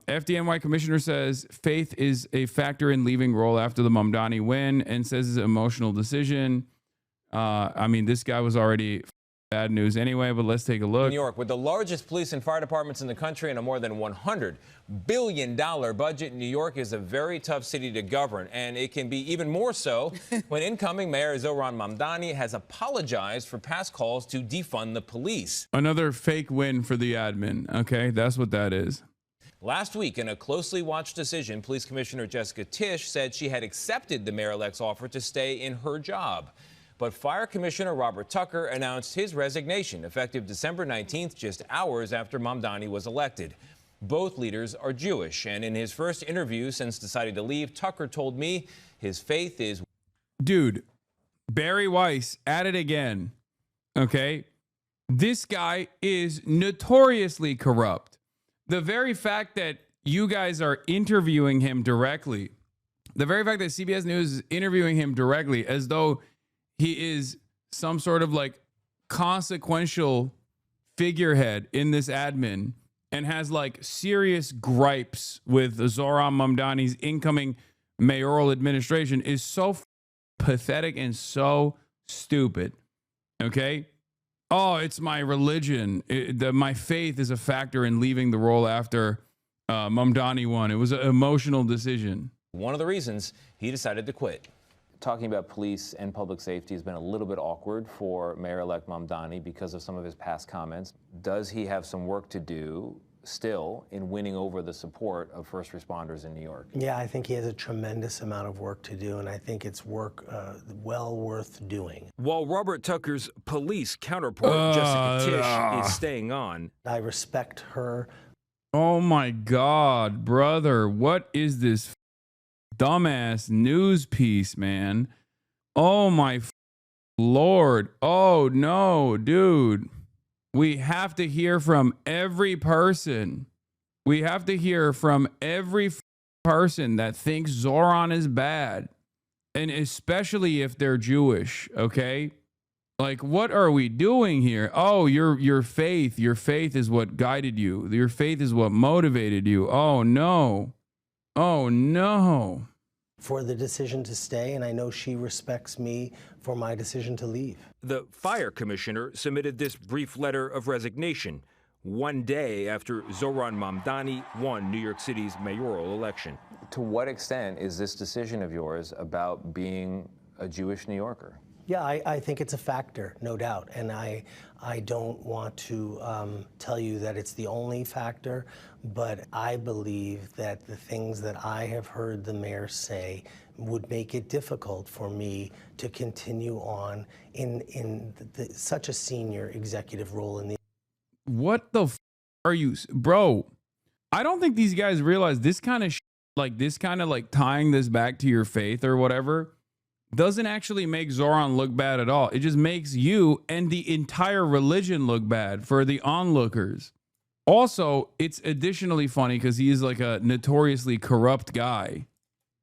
FDNY commissioner says faith is a factor in leaving role after the Mamdani win and says it's an emotional decision. I mean, this guy was already bad news anyway, but let's take a look. New York, with the largest police and fire departments in the country and a more than $100 billion budget, New York is a very tough city to govern, and it can be even more so when incoming Mayor Zohran Mamdani has apologized for past calls to defund the police. Another fake win for the admin. Okay, that's what that is. Last week, in a closely watched decision, Police Commissioner Jessica Tisch said she had accepted the mayor-elect's offer to stay in her job. But Fire Commissioner Robert Tucker announced his resignation effective December 19th, just hours after Mamdani was elected. Both leaders are Jewish, and in his first interview since deciding to leave, Tucker told me his faith is... Dude, Bari Weiss at it again, okay? This guy is notoriously corrupt. The very fact that you guys are interviewing him directly, the very fact that CBS News is interviewing him directly as though he is some sort of like consequential figurehead in this admin and has like serious gripes with Zohran Mamdani's incoming mayoral administration is so pathetic and so stupid. Okay. Oh, it's my religion. My faith is a factor in leaving the role after Mamdani won. It was an emotional decision. One of the reasons he decided to quit. Talking about police and public safety has been a little bit awkward for Mayor-elect Mamdani because of some of his past comments. Does he have some work to do still in winning over the support of first responders in New York? Yeah, I think he has a tremendous amount of work to do, and I think it's work well worth doing. While Robert Tucker's police counterpart, Jessica Tisch, is staying on. I respect her. Oh my God, brother. What is this dumbass news piece, man? Oh my Lord. Oh no, dude. We have to hear from every person. We have to hear from every person that thinks Zohran is bad. And especially if they're Jewish, okay? Like, what are we doing here? Oh, your faith is what guided you. Your faith is what motivated you. Oh no. Oh no. For the decision to stay, and I know she respects me for my decision to leave. The fire commissioner submitted this brief letter of resignation one day after Zohran Mamdani won New York City's mayoral election. To what extent is this decision of yours about being a Jewish New Yorker? Yeah, I think it's a factor, no doubt. And I don't want to tell you that it's the only factor, but I believe that the things that I have heard the mayor say would make it difficult for me to continue on in such a senior executive role in the... What the are you, bro? I don't think these guys realize this kind of like tying this back to your faith or whatever doesn't actually make Zohran look bad at all. It just makes you and the entire religion look bad for the onlookers. Also, it's additionally funny because he is like a notoriously corrupt guy.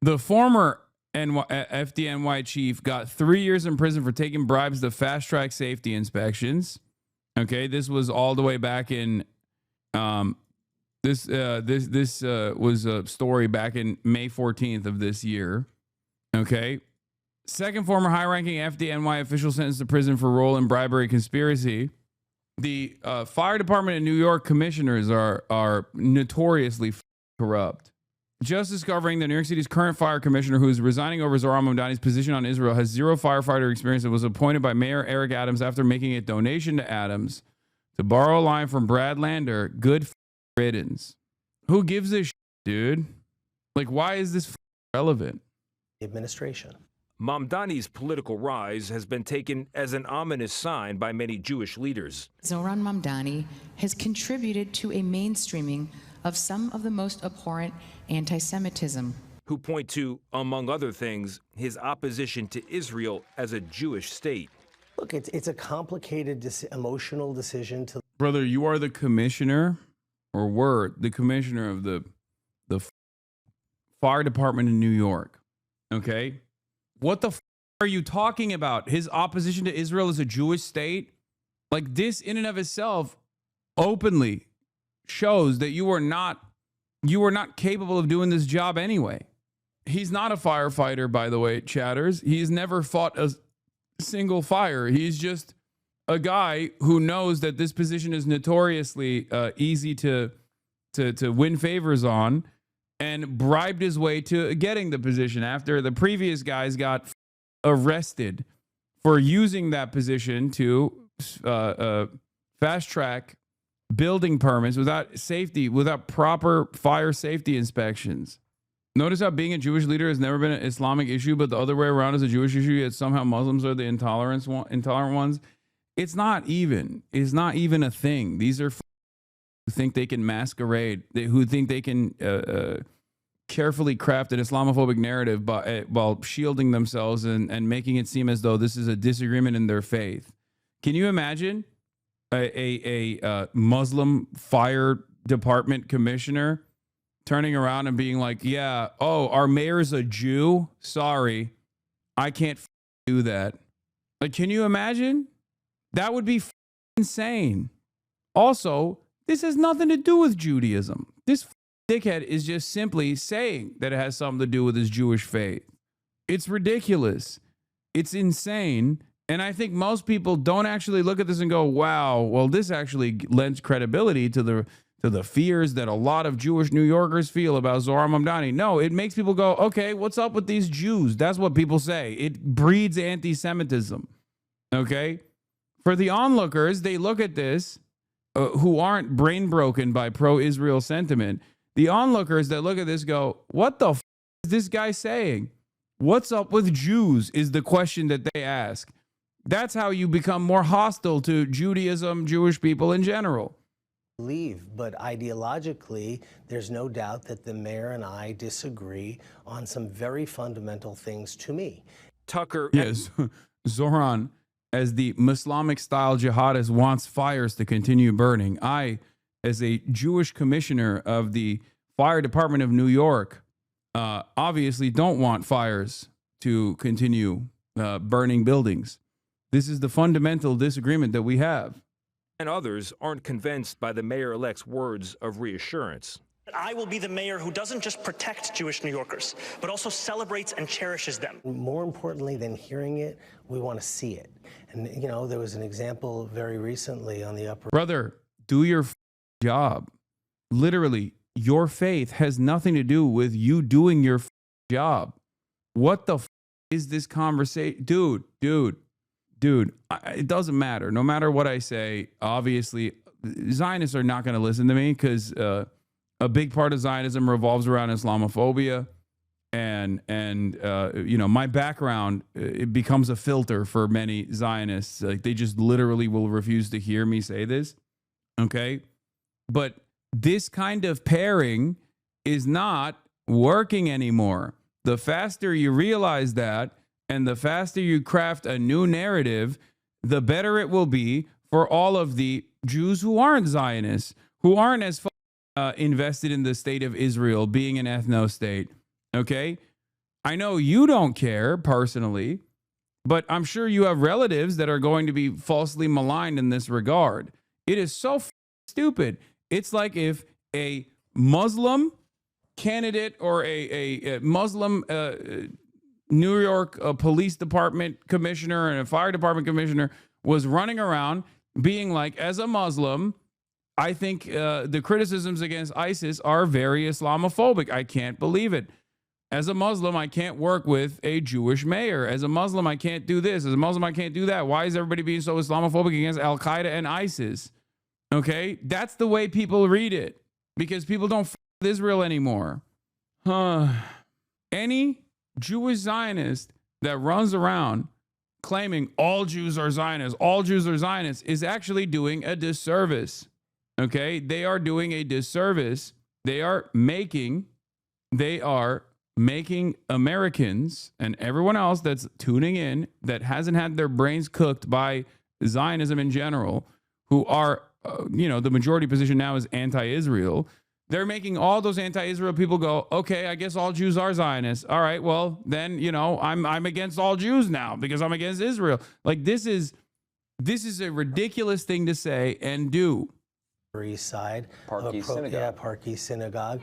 The former FDNY chief got 3 years in prison for taking bribes to fast-track safety inspections. Okay, this was all the way back in this was a story back in May 14th of this year. Okay. Second former high-ranking FDNY official sentenced to prison for role in bribery conspiracy. The fire department in New York commissioners are notoriously corrupt. Just discovering that New York City's current fire commissioner, who is resigning over Zohran Mamdani's position on Israel, has zero firefighter experience and was appointed by Mayor Eric Adams after making a donation to Adams. To borrow a line from Brad Lander, good riddance. Who gives a shit, dude? Like, why is this relevant? The administration. Mamdani's political rise has been taken as an ominous sign by many Jewish leaders. Zohran Mamdani has contributed to a mainstreaming of some of the most abhorrent anti-Semitism, who point to, among other things, his opposition to Israel as a Jewish state. Look, it's a complicated, emotional decision to... Brother, you are the commissioner, or were the commissioner of the fire department in New York, okay? What the are you talking about? His opposition to Israel as a Jewish state? Like, this in and of itself openly shows that you are not you are not capable of doing this job anyway. He's not a firefighter, by the way, chatters. He's never fought a single fire. He's just a guy who knows that this position is notoriously easy to win favors on, and bribed his way to getting the position after the previous guys got arrested for using that position to fast track building permits without proper fire safety inspections. Notice how being a Jewish leader has never been an Islamic issue, but the other way around is a Jewish issue, yet somehow Muslims are the intolerant ones. It's not even a thing. These are who think they can masquerade, who think they can carefully craft an Islamophobic narrative while shielding themselves and making it seem as though this is a disagreement in their faith. Can you imagine a Muslim fire department commissioner turning around and being like, yeah, oh, our mayor's a Jew? Sorry, I can't do that. Like, can you imagine? That would be insane. Also, this has nothing to do with Judaism. This dickhead is just simply saying that it has something to do with his Jewish faith. It's ridiculous. It's insane. And I think most people don't actually look at this and go, wow, well, this actually lends credibility to the fears that a lot of Jewish New Yorkers feel about Zohran Mamdani. No, it makes people go, okay, what's up with these Jews? That's what people say. It breeds anti-Semitism. Okay? For the onlookers, they look at this, who aren't brain broken by pro-Israel sentiment. The onlookers that look at this go, what the f is this guy saying? What's up with Jews is the question that they ask. That's how you become more hostile to Judaism, Jewish people in general. But ideologically, there's no doubt that the mayor and I disagree on some very fundamental things to me. Tucker. Yes, Zohran, as the Islamic-style jihadist, wants fires to continue burning. I, as a Jewish commissioner of the Fire Department of New York, obviously don't want fires to continue burning buildings. This is the fundamental disagreement that we have. And others aren't convinced by the mayor-elect's words of reassurance. I will be the mayor who doesn't just protect Jewish New Yorkers, but also celebrates and cherishes them. More importantly than hearing it, we want to see it. And, you know, there was an example very recently on the Upper... Brother, do your job. Literally, your faith has nothing to do with you doing your job. What the is this conversation? Dude, it doesn't matter. No matter what I say, obviously, Zionists are not going to listen to me because a big part of Zionism revolves around Islamophobia. And you know, my background, it becomes a filter for many Zionists. Like, they just literally will refuse to hear me say this. Okay. But this kind of pairing is not working anymore. The faster you realize that, and the faster you craft a new narrative, the better it will be for all of the Jews who aren't Zionists, who aren't as invested in the state of Israel being an ethno-state. Okay? I know you don't care personally, but I'm sure you have relatives that are going to be falsely maligned in this regard. It is so stupid. It's like if a Muslim candidate or a Muslim New York police department commissioner and a fire department commissioner was running around being like, as a Muslim, I think the criticisms against ISIS are very Islamophobic. I can't believe it. As a Muslim, I can't work with a Jewish mayor. As a Muslim, I can't do this. As a Muslim, I can't do that. Why is everybody being so Islamophobic against Al-Qaeda and ISIS? Okay, that's the way people read it because people don't f with Israel anymore. Any Jewish Zionist that runs around claiming all Jews are Zionists is actually doing a disservice. Okay, they are doing a disservice. They are making Americans and everyone else that's tuning in that hasn't had their brains cooked by Zionism in general, who are, the majority position now is anti-Israel. They're making all those anti-Israel people go, okay, I guess all Jews are Zionists. All right, well, then, I'm against all Jews now because I'm against Israel. Like, this is a ridiculous thing to say and do. East Side. Park East Synagogue. Yeah, Park East Synagogue.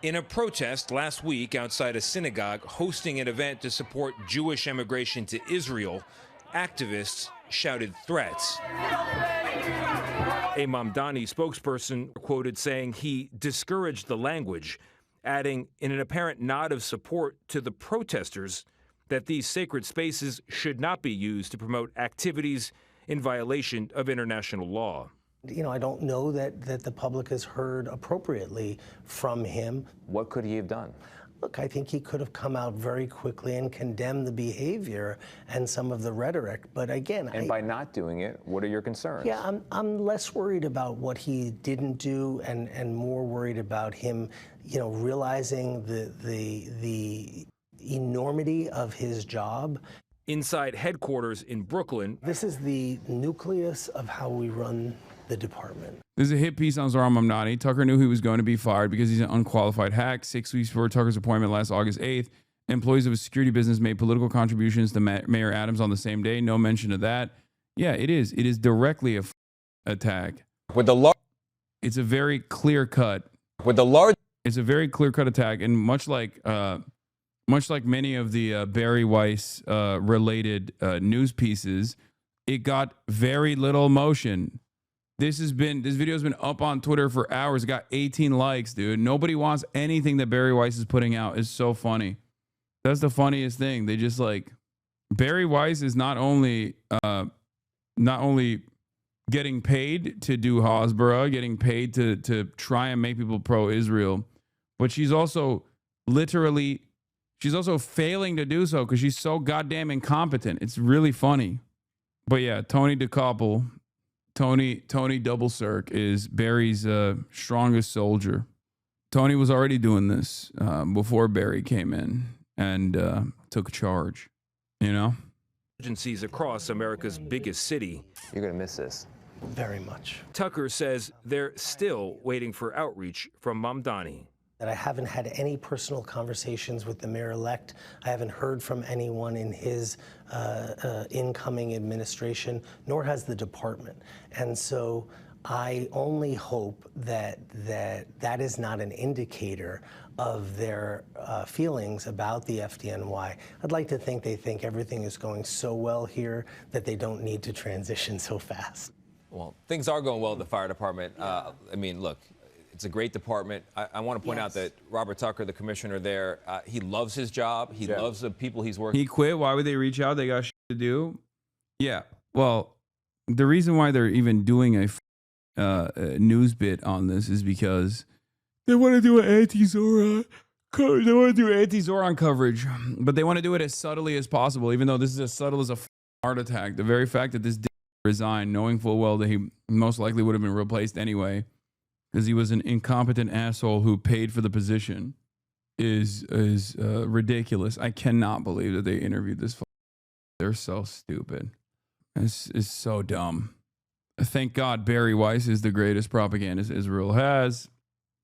In a protest last week outside a synagogue hosting an event to support Jewish immigration to Israel, activists shouted threats. A Mamdani spokesperson quoted saying he discouraged the language, adding in an apparent nod of support to the protesters that these sacred spaces should not be used to promote activities in violation of international law. You know, I don't know that the public has heard appropriately from him. What could he have done? Look, I think he could have come out very quickly and condemned the behavior and some of the rhetoric. But again, And by not doing it, what are your concerns? yeah, I'm less worried about what he didn't do and more worried about him, you know, realizing the enormity of his job. Inside headquarters in Brooklyn, This is the nucleus of how we run the department. There's a hit piece on Zohran Mamdani. Tucker knew he was going to be fired because he's an unqualified hack. 6 weeks before Tucker's appointment last August 8th, employees of a security business made political contributions to Mayor Adams on the same day. No mention of that. Yeah, it is. It is directly a attack. It's a very clear cut. It's a very clear cut attack, and much like many of the Bari Weiss related news pieces, it got very little motion. This video has been up on Twitter for hours. It got 18 likes, dude. Nobody wants anything that Bari Weiss is putting out. It's so funny. That's the funniest thing. They just like Bari Weiss is not only getting paid to do Hasbara, getting paid to try and make people pro-Israel, but she's also failing to do so because she's so goddamn incompetent. It's really funny. But yeah, Tony DeCoppel, Tony Double Circ is Barry's strongest soldier. Tony was already doing this before Bari came in and took charge, you know? agencies across America's biggest city. You're going to miss this. Very much. Tucker says they're still waiting for outreach from Mamdani. That I haven't had any personal conversations with the mayor-elect. I haven't heard from anyone in his incoming administration, nor has the department. And so I only hope that that is not an indicator of their feelings about the FDNY. I'd like to think they think everything is going so well here that they don't need to transition so fast. Well, things are going well at the fire department. I mean, look, it's a great department. I want to point out that Robert Tucker, the commissioner there, he loves his job. He loves the people he's working with. He quit. Why would they reach out? They got shit to do. Yeah. Well, the reason why they're even doing a news bit on this is because they want to do an anti-Zohran. They want to do anti-Zohran coverage, but they want to do it as subtly as possible, even though this is as subtle as a heart attack. The very fact that this d resigned, knowing full well that he most likely would have been replaced anyway, because he was an incompetent asshole who paid for the position, is ridiculous. I cannot believe that they interviewed this. They're so stupid. It's so dumb. Thank God Bari Weiss is the greatest propagandist Israel has,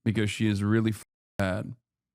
because she is really bad.